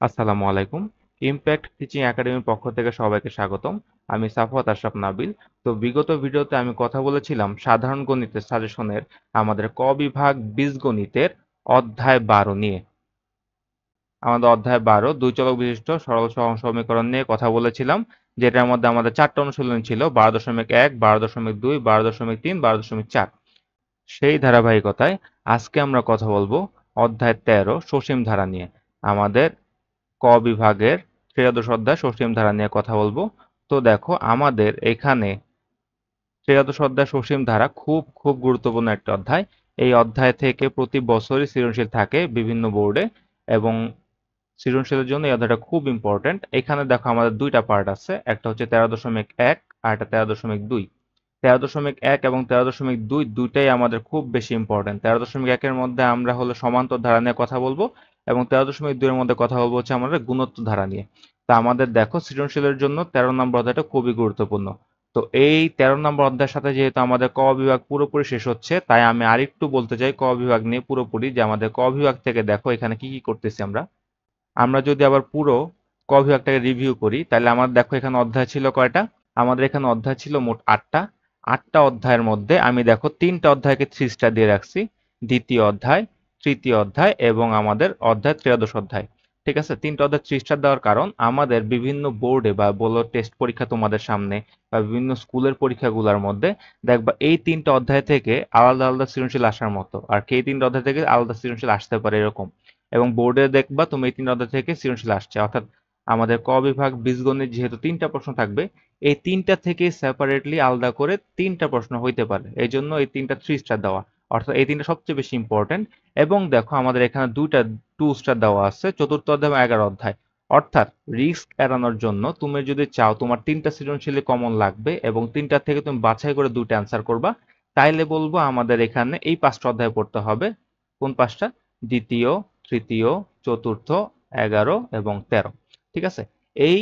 আসসালামু আলাইকুম। Impact teaching একাডেমির পক্ষ থেকে সবাইকে স্বাগতম। আমি সাফওয়াত আশরাফ নাবিল। তো বিগত ভিডিওতে আমি কথা বলেছিলাম সাধারণ গণিতের সাজেশনের আমাদের ক বিভাগ বীজগণিতের অধ্যায় 12 নিয়ে। আমাদের অধ্যায় 12 দুই চলক বিশিষ্ট সরল সহজ সমীকরণ নিয়ে কথা বলেছিলাম, যেটার মধ্যে আমাদের 4টা অনুশীলন ছিল: 12.1, 12.2, 12.3, 12.4। সেই ধারাবাহিকতায় আজকে আমরা কথা বলবো অধ্যায় 13 সসীম ধারা নিয়ে। আমাদের ক বিভাগের ত্রয়োদশ অধ্যায় সসীম ধারা নিয়ে কথা বলবো। তো দেখো, আমাদের এখানে ত্রয়োদশ অধ্যায় সসীম ধারা খুব খুব গুরুত্বপূর্ণ একটা অধ্যায়। এই অধ্যায় থেকে প্রতি বছরই সৃজনশীল থাকে বিভিন্ন বোর্ডে, এবং সৃজনশীলের জন্য এই অধ্যায়টা খুব ইম্পর্টেন্ট। এখানে দেখো আমাদের দুইটা পার্ট আছে, একটা হচ্ছে 13.1 আর একটা 13.2। 13.1 এবং 13.2 দুইটাই আমাদের খুব বেশি ইম্পর্টেন্ট। 13.1 এর মধ্যে আমরা হলো সমান্তর ধারা নিয়ে কথা বলবো, এবং 13.2 এর মধ্যে কথা বলবো হচ্ছে আমাদের গুণোত্তর ধারা নিয়ে। তা আমাদের দেখো সৃজনশীলের জন্য 13 নম্বর অধ্যায়টা খুবই গুরুত্বপূর্ণ। তো এই 13 নম্বর অধ্যায়ের সাথে যেহেতু আমাদের ক বিভাগ পুরোপুরি শেষ হচ্ছে, তাই আমি আরেকটু বলতে চাই ক বিভাগ নিয়ে পুরোপুরি, যে আমাদের ক বিভাগ থেকে দেখো এখানে কি কি করতেছি আমরা। আমরা যদি আবার পুরো ক বিভাগটাকে রিভিউ করি, তাহলে আমার দেখো এখানে অধ্যায় ছিল কয়টা। আমাদের এখানে অধ্যায় ছিল মোট 8টা। 8টা অধ্যায়ের মধ্যে আমি দেখো 3টা অধ্যায়কে 3 স্টার দিয়ে রাখছি: দ্বিতীয় অধ্যায়, তৃতীয় অধ্যায় এবং আমাদের অধ্যায় ত্রয়োদশ অধ্যায়। ঠিক আছে, 3টা অধ্যায় 3 স্টার দেওয়ার কারণ আমাদের বিভিন্ন বোর্ডে বা বলো টেস্ট পরীক্ষা তোমাদের সামনে বা বিভিন্ন স্কুলের পরীক্ষাগুলোর মধ্যে দেখবা এই 3টা অধ্যায় থেকে আলাদা আলাদা সৃজনশীল আসার মতো, আর এই 3টা অধ্যায় থেকে আলাদা সৃজনশীল আসতে পারে এরকম। এবং বোর্ডে দেখবা তুমি এই 3টা অধ্যায় থেকে সৃজনশীল আসছে, অর্থাৎ আমাদের ক বিভাগ বীজগণিত যেহেতু 3টা প্রশ্ন থাকবে, এই 3টা থেকে সেপারেটলি আলাদা করে 3টা প্রশ্ন হইতে পারে, এই জন্য এই 3টা 3 স্টার দেওয়া। অর্থাৎ এই 3টা সবচেয়ে বেশি ইম্পর্টেন্ট। এবং দেখো আমাদের এখানে দুইটা 2 স্টার দেওয়া আছে, চতুর্থ অধ্যায় এবং 11 অধ্যায়। অর্থাৎ রিস্ক এড়ানোর জন্য তুমি যদি চাও তোমার 3টা সৃজনশীলে কমন লাগবে এবং 3টা থেকে তুমি বাছাই করে 2টা অ্যান্সার করবা, তাইলে বলবো আমাদের এখানে এই 5টা অধ্যায় পড়তে হবে। কোন 5টা? দ্বিতীয়, তৃতীয়, চতুর্থ, 11 এবং 13। ঠিক আছে, এই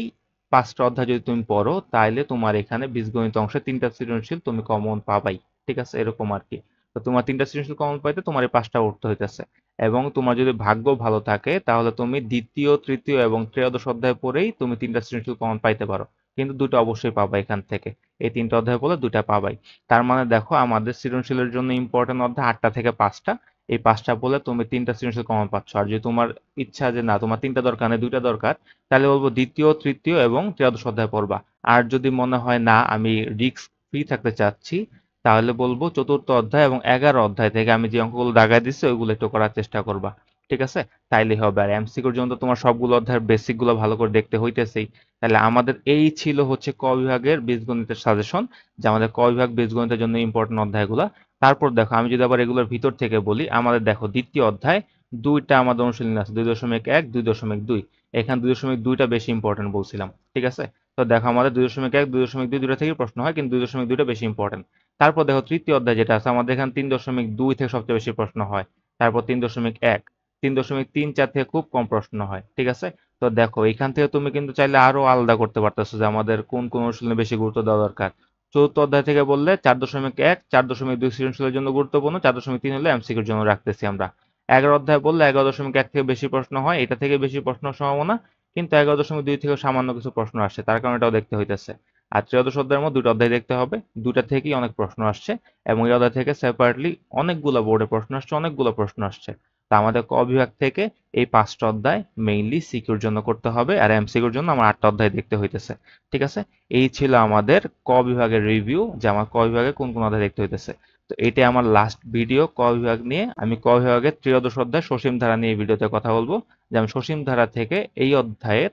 5টা অধ্যায় যদি তুমি পড়ো, তাইলে তোমার এখানে বীজগণিত অংশে 3টা সৃজনশীল তুমি কমন পাবাই। ঠিক আছে, এরকম আর কি। তো তোমার 3টা সৃজনশীল কমন পাইতে তোমার এই 5টা উঠতে হইতেছে। এবং তোমার যদি ভাগ্য ভালো থাকে, তাহলে তুমি দ্বিতীয়, তৃতীয় এবং ত্রয়োদশ অধ্যায় পড়েই তুমি 3টা সৃজনশীল কমন পাইতে পারো। কিন্তু 2টা অবশ্যই পাবা এখান থেকে। এই 3টা অধ্যায় পড়লে 2টা পাবাই। তার মানে দেখো আমাদের সৃজনশীলের জন্য ইম্পর্টেন্ট অধ্যায় 8টা থেকে 5টা। এই 5টা বলে তুমি 3টা সৃজনশীল কমন পাচ্ছ। আর যদি তোমার ইচ্ছা যে না তোমার 3টা দরকার নেই, 2টা দরকার, তাহলে বলবো দ্বিতীয়, তৃতীয় এবং ত্রয়োদশ অধ্যায় পড়বা। আর যদি মনে হয় না আমি রিস্ক ফ্রি থাকতে চাচ্ছি, তাহলে বলবো চতুর্থ অধ্যায় এবং 11 অধ্যায় থেকে আমি যে অঙ্কগুলো দাগায় দিচ্ছি ওইগুলো একটু করার চেষ্টা করবা। ঠিক আছে, তাইলেই হবে। আর এমসিকিউর জন্য তো তোমার সবগুলো অধ্যায়ের বেসিক গুলো ভালো করে দেখতে হইতেছেই। তাহলে আমাদের এই ছিল হচ্ছে ক বিভাগের বীজগণিতের সাজেশন, যে আমাদের ক বিভাগ বীজগণিতের জন্য ইম্পর্টেন্ট অধ্যায়গুলো। তারপর দেখো আমি যদি আবার এগুলোর ভিতর থেকে বলি, আমাদের দেখো দ্বিতীয় অধ্যায় দুইটা আমাদের অনুশীলনী আছে: 2.1, 2.2। এখানে 2.2টা বেশি ইম্পর্টেন্ট বলছিলাম। ঠিক আছে, তো দেখো আমাদের 2.1, 2.2 দুইটা থেকে প্রশ্ন হয়, কিন্তু 2.2টা বেশি ইম্পর্টেন্ট। তারপর দেখো তৃতীয় অধ্যায় যেটা আছে আমাদের এখানে 3.2 থেকে সবচেয়ে বেশি প্রশ্ন হয়। তারপর 3.1, 3.3, 4 থেকে খুব কম প্রশ্ন হয়। ঠিক আছে, তো দেখো এখান থেকে তুমি কিন্তু চাইলে আরো আলাদা করতে পারতেছো যে আমাদের কোন কোন অনুশীলনে বেশি গুরুত্ব দেওয়া দরকার। চতুর্থ অধ্যায় থেকে বললে 4.1, 4.2 সৃজনশীলের জন্য গুরুত্বপূর্ণ, 4.3 হলে এমসিকিউর জন্য রাখতেছি আমরা। 11 অধ্যায় বললে 11.1 থেকে বেশি প্রশ্ন হয়, এটা থেকে বেশি প্রশ্ন সম্ভাবনা, কিন্তু 11.2 থেকে সামান্য কিছু প্রশ্ন আসছে, তার কারণে এটাও দেখতে হইতেছে। আর ত্রয়োদশ অধ্যায়ের মধ্যে 2টা অধ্যায় দেখতে হবে, 2টা থেকেই অনেক প্রশ্ন আসছে, এবং এই অধ্যায় থেকে সেপারেটলি অনেকগুলো বোর্ডে প্রশ্ন আসছে, অনেকগুলো প্রশ্ন আসছে। তা আমাদের ক বিভাগ থেকে এই 5টা অধ্যায় মেইনলি সিকিউর জন্য করতে হবে, আর এমসিকিউর জন্য আমার 8টা অধ্যায় দেখতে হইতেছে। ঠিক আছে, এই ছিল আমাদের ক বিভাগের রিভিউ, যে আমার ক বিভাগে কোন কোন অধ্যায় দেখতে হইতেছে। তো এটাই আমার লাস্ট ভিডিও ক বিভাগ নিয়ে। আমি ক বিভাগের ত্রয়োদশ অধ্যায় সসীম ধারা নিয়ে এই ভিডিওতে কথা বলবো, যে আমি সসীম ধারা থেকে এই অধ্যায়ের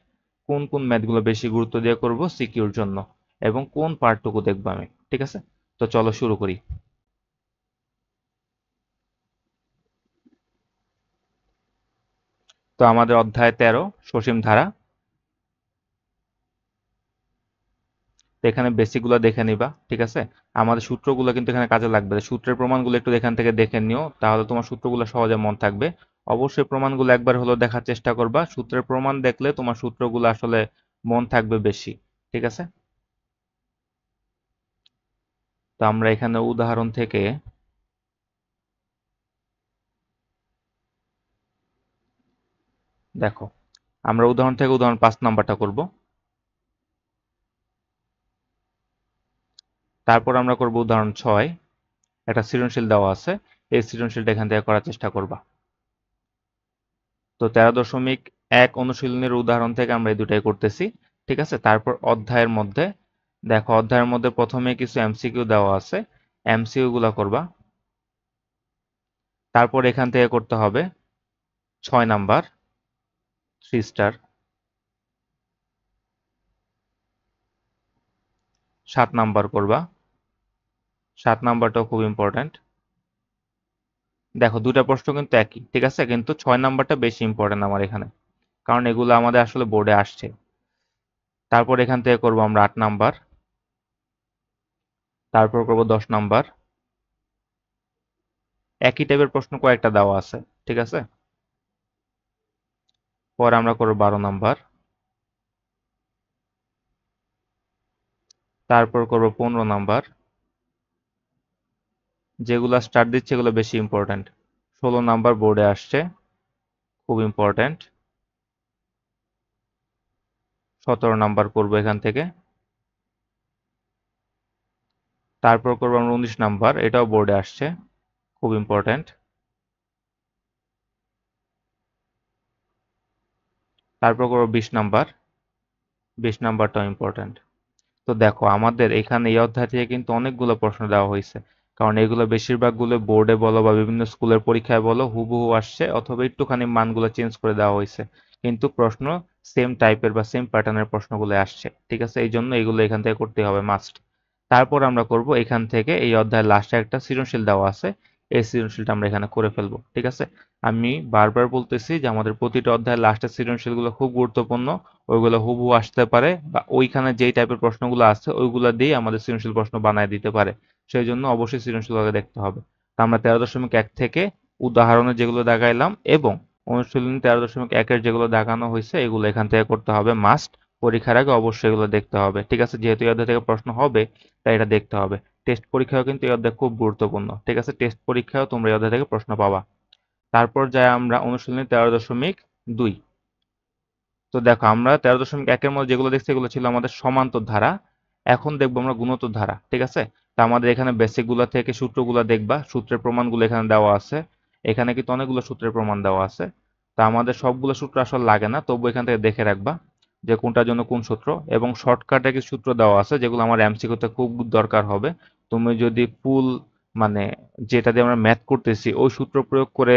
কোন কোন ম্যাথগুলো বেশি গুরুত্ব দিয়ে করব সিকিউর জন্য, এবং কোন পার্টটুকু দেখবো আমি। ঠিক আছে, তো চলো শুরু করি। তো আমাদের অধ্যায় 13 সসীম ধারা। তো এখানে বেসিকগুলো দেখে নিবা। ঠিক আছে, আমাদের সূত্রগুলো কিন্তু এখানে কাজে লাগবে। সূত্রের প্রমাণগুলো একটু এখান থেকে দেখে নিও, তাহলে তোমার সূত্রগুলো সহজে মন থাকবে। অবশ্যই প্রমাণগুলো একবার হলেও দেখার চেষ্টা করবা, সূত্রের প্রমাণ দেখলে তোমার সূত্রগুলো আসলে মন থাকবে বেশি। ঠিক আছে, তো আমরা এখানে উদাহরণ থেকে দেখো, আমরা উদাহরণ থেকে উদাহরণ 5 নাম্বারটা করব। তারপর আমরা করব উদাহরণ 6। একটা সৃজনশীল দেওয়া আছে, এই সৃজনশীলটা এখান থেকে করার চেষ্টা করবা। তো 13.1 অনুশীলনের উদাহরণ থেকে আমরা এই দুটাই করতেছি, ঠিক আছে। তারপর অধ্যায়ের মধ্যে দেখো, অধ্যায়ের মধ্যে প্রথমে কিছু এমসিকিউ দেওয়া আছে, এমসিকিউ গুলা করবা। তারপর এখান থেকে করতে হবে 6 নাম্বার 3 স্টার, 7 নাম্বার করবা, 7 নাম্বারটাও খুব ইম্পর্ট্যান্ট। দেখো দুটা প্রশ্ন কিন্তু একই, ঠিক আছে, কিন্তু 6 নাম্বারটা বেশি ইম্পর্ট্যান্ট আমার এখানে, কারণ এগুলো আমাদের আসলে বোর্ডে আসছে। তারপর এখান থেকে করব আমরা 8 নাম্বার, তারপর করব 10 নাম্বার। একই টাইপের প্রশ্ন কয়েকটা দেওয়া আছে, ঠিক আছে। পরে আমরা করব 12 নাম্বার, তারপর করব 15 নাম্বার। যেগুলা স্টার দিচ্ছে এগুলো বেশি ইম্পর্ট্যান্ট। 16 নাম্বার বোর্ডে আসছে, খুব ইম্পর্ট্যান্ট। 17 নাম্বার করব এখান থেকে। তারপর করব আমরা 19 নাম্বার, এটাও বোর্ডে আসছে, খুব ইম্পর্ট্যান্ট। তারপর করব 20 নাম্বার, 20 নাম্বারটাও ইম্পর্ট্যান্ট। তো দেখো আমাদের এখানে এই অধ্যায় থেকে কিন্তু অনেকগুলো প্রশ্ন দেওয়া হয়েছে, কারণ এগুলো বেশিরভাগগুলো বোর্ডে বলো বা বিভিন্ন স্কুলের পরীক্ষায় বলো হুবহু আসছে, অথবা একটুখানি মানগুলো চেঞ্জ করে দেওয়া হয়েছে, কিন্তু প্রশ্ন সেম টাইপের বা সেম প্যাটার্নের প্রশ্নগুলো আসছে, ঠিক আছে। এই জন্য এগুলো এখান থেকে করতে হবে মাস্ট। তারপর আমরা করব এখান থেকে এই অধ্যায়ের লাস্টে একটা সৃজনশীল দেওয়া আছে, এই সৃজনশীলটা আমরা এখানে করে ফেলবো, ঠিক আছে। আমি বারবার বলতেছি যে আমাদের প্রতিটা অধ্যায়ের লাস্টের সৃজনশীলগুলো খুব গুরুত্বপূর্ণ, ওইগুলো হুবহু আসতে পারে বা ওইখানে যেই টাইপের প্রশ্নগুলো আছে ওইগুলো দিয়ে আমাদের সৃজনশীল প্রশ্ন বানায় দিতে পারে, সেই জন্য অবশ্যই সৃজনশীলভাবে দেখতে হবে। তো আমরা 13.1 থেকে উদাহরণে যেগুলো দেখাইলাম এবং অনুশীলনী 13.1-এর যেগুলো দেখানো হয়েছে এগুলো এখান থেকে করতে হবে মাস্ট। পরীক্ষার আগে অবশ্যই এগুলো দেখতে হবে, ঠিক আছে। যেহেতু এই অধ্যায় থেকে প্রশ্ন হবে তাই এটা দেখতে হবে। টেস্ট পরীক্ষাও কিন্তু এই অধ্যায় খুব গুরুত্বপূর্ণ, ঠিক আছে। টেস্ট পরীক্ষাও তোমরা এই অধ্যায় থেকে প্রশ্ন পাবা। তারপর যাই আমরা অনুশীলনী 13.2। তো দেখো আমরা 13.1-এর মধ্যে যেগুলো দেখছি এগুলো ছিল আমাদের সমান্তর ধারা। এখন দেখবো আমরা গুণোত্তর ধারা, ঠিক আছে। তা আমাদের এখানে বেসিক গুলা থেকে সূত্রগুলা দেখবা, সূত্রের প্রমাণগুলো এখানে দেওয়া আছে। এখানে কিন্তু অনেকগুলো সূত্রের প্রমাণ দেওয়া আছে। তা আমাদের সবগুলো সূত্র আসলে লাগে না, তবু এখান থেকে দেখে রাখবা যে কোনটার জন্য কোন সূত্র, এবং শর্টকাটে কিছু সূত্র দেওয়া আছে যেগুলো আমার এমসিকিউতে খুব দরকার হবে। তুমি যদি ফুল মানে যেটা দিয়ে আমরা ম্যাথ করতেছি ওই সূত্র প্রয়োগ করে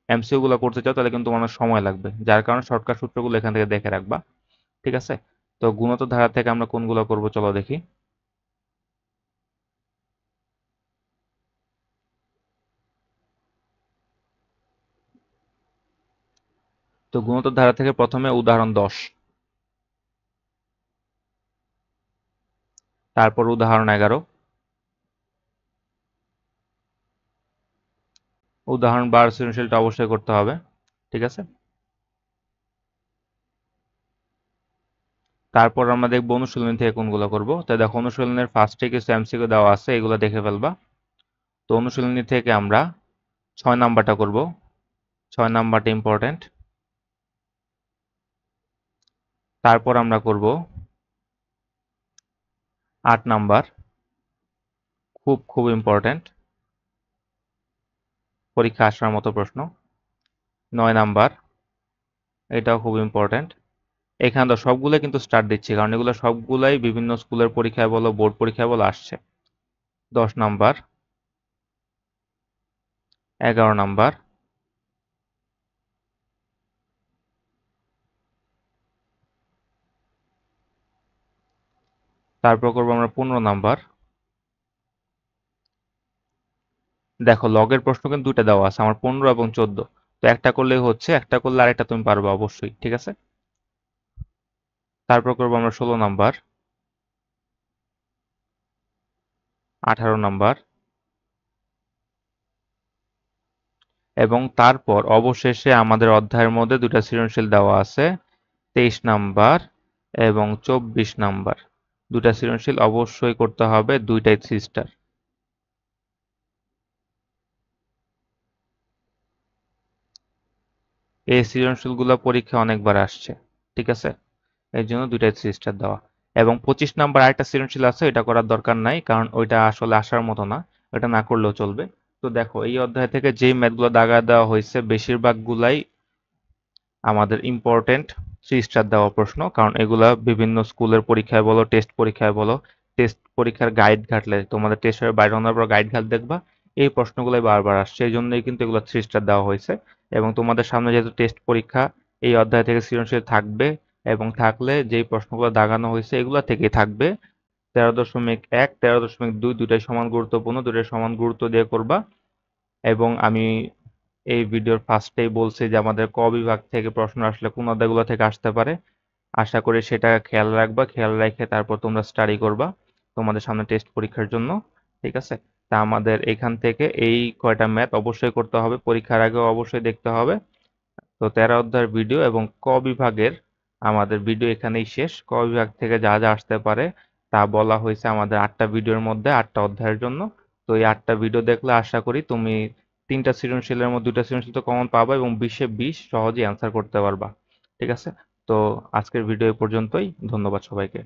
এমসিকিউ গুলো করতে চাও তাহলে কিন্তু অনেক সময় লাগবে, যার কারণে শর্টকাট সূত্রগুলো এখান থেকে দেখে রাখবা, ঠিক আছে। তো গুণোত্তর ধারা থেকে আমরা কোনগুলো করব চলো দেখি। তো গুণোত্তর ধারা থেকে প্রথমে উদাহরণ 10, তারপর উদাহরণ 11, উদাহরণ 12 সৃজনশীলটা অবশ্যই করতে হবে, ঠিক আছে। তারপর আমরা দেখব অনুশীলনী থেকে কোনগুলো করব। তাই দেখো অনুশীলনের ফার্স্টে কিছু এমসিকিউ দেওয়া আছে, এগুলো দেখে ফেলবা। তো অনুশীলনী থেকে আমরা 6 নাম্বারটা করব, 6 নাম্বারটা ইম্পর্টেন্ট। তারপর আমরা করব 8 নাম্বার, খুব খুব ইম্পর্টেন্ট, পরীক্ষা আসার মতো প্রশ্ন। 9 নাম্বার, এটাও খুব ইম্পর্টেন্ট। এখানে তো সবগুলো কিন্তু স্টার দিচ্ছি, কারণ এগুলো সবগুলাই বিভিন্ন স্কুলের পরীক্ষায় বলো বোর্ড পরীক্ষায় বলো আসছে। 10 নাম্বার, 11 নাম্বার, তারপর করবো আমরা 15 নাম্বার। দেখো লগের প্রশ্ন কিন্তু দুইটা দেওয়া আছে আমার, 15 এবং 14। তো একটা করলেই হচ্ছে, একটা করলে আরেকটা তুমি পারবে অবশ্যই, ঠিক আছে। তারপর করবো আমরা 16 নাম্বার, 18 নাম্বার, এবং তারপর অবশেষে আমাদের অধ্যায়ের মধ্যে দুটা সৃজনশীল দেওয়া আছে, 23 নাম্বার এবং 24 নাম্বার। দুটা সৃজনশীল অবশ্যই করতে হবে, দুইটাই 3 স্টার। এই সৃজনশীলগুলো পরীক্ষা অনেকবার আসছে। ঠিক আছে, এর জন্য দুইটাই 3 স্টার দেওয়া। এবং 25 নাম্বার আরেকটা সৃজনশীল আছে, এটা করার দরকার নাই কারণ ওইটা আসলে আসার মতো না, এটা না করলেও চলবে। তো দেখো এই অধ্যায় থেকে যেই ম্যাথগুলো দাগা দেওয়া হয়েছে বেশিরভাগ গুলাই আমাদের ইম্পর্টেন্ট 3 স্টার দেওয়া প্রশ্ন, কারণ এগুলা বিভিন্ন স্কুলের পরীক্ষায় বলো, টেস্ট পরীক্ষায় বলো, টেস্ট পরীক্ষার গাইড ঘাটলে তোমাদের টেস্টের বাইরে আনার পর গাইড ঘাট দেখবা এই প্রশ্নগুলোই বারবার আসছে, এই জন্যই কিন্তু এগুলো 3 স্টার দেওয়া হয়েছে। এবং তোমাদের সামনে যেহেতু টেস্ট পরীক্ষা, এই অধ্যায় থেকে সৃজনশীল থাকবে, এবং থাকলে যেই প্রশ্নগুলো দাগানো হয়েছে এগুলা থেকেই থাকবে। 13.1, 13.2 দুইটাই সমান গুরুত্বপূর্ণ, দুইটাই সমান গুরুত্ব দিয়ে করবা। এবং আমি এই ভিডিওর ফার্স্টেই বলছি যে আমাদের ক বিভাগ থেকে প্রশ্ন আসলে কোন অধ্যায়গুলো থেকে আসতে পারে। আশা করি সেটা খেয়াল রাখবা, খেয়াল রেখে তারপর তোমরা স্টাডি করবা তোমাদের সামনে টেস্ট পরীক্ষার জন্য। ঠিক আছে, তা আমাদের এখান থেকে এই কয়টা ম্যাথ অবশ্যই করতে হবে, পরীক্ষার আগেও অবশ্যই দেখতে হবে। তো 13 অধ্যায়ের ভিডিও এবং ক বিভাগের আমাদের ভিডিও এখানেই শেষ। ক বিভাগ থেকে যা যা আসতে পারে তা বলা হয়েছে আমাদের 8টা ভিডিওর মধ্যে 8টা অধ্যায়ের জন্য। তো এই 8টা ভিডিও দেখলে আশা করি তুমি 3টা সৃজনশীলের মধ্যে 2টা সৃজনশীল তো কমন পাবা এবং 20-এ 20 সহজেই অ্যান্সার করতে পারবা। ঠিক আছে, তো আজকের ভিডিও এই পর্যন্তই। ধন্যবাদ সবাইকে।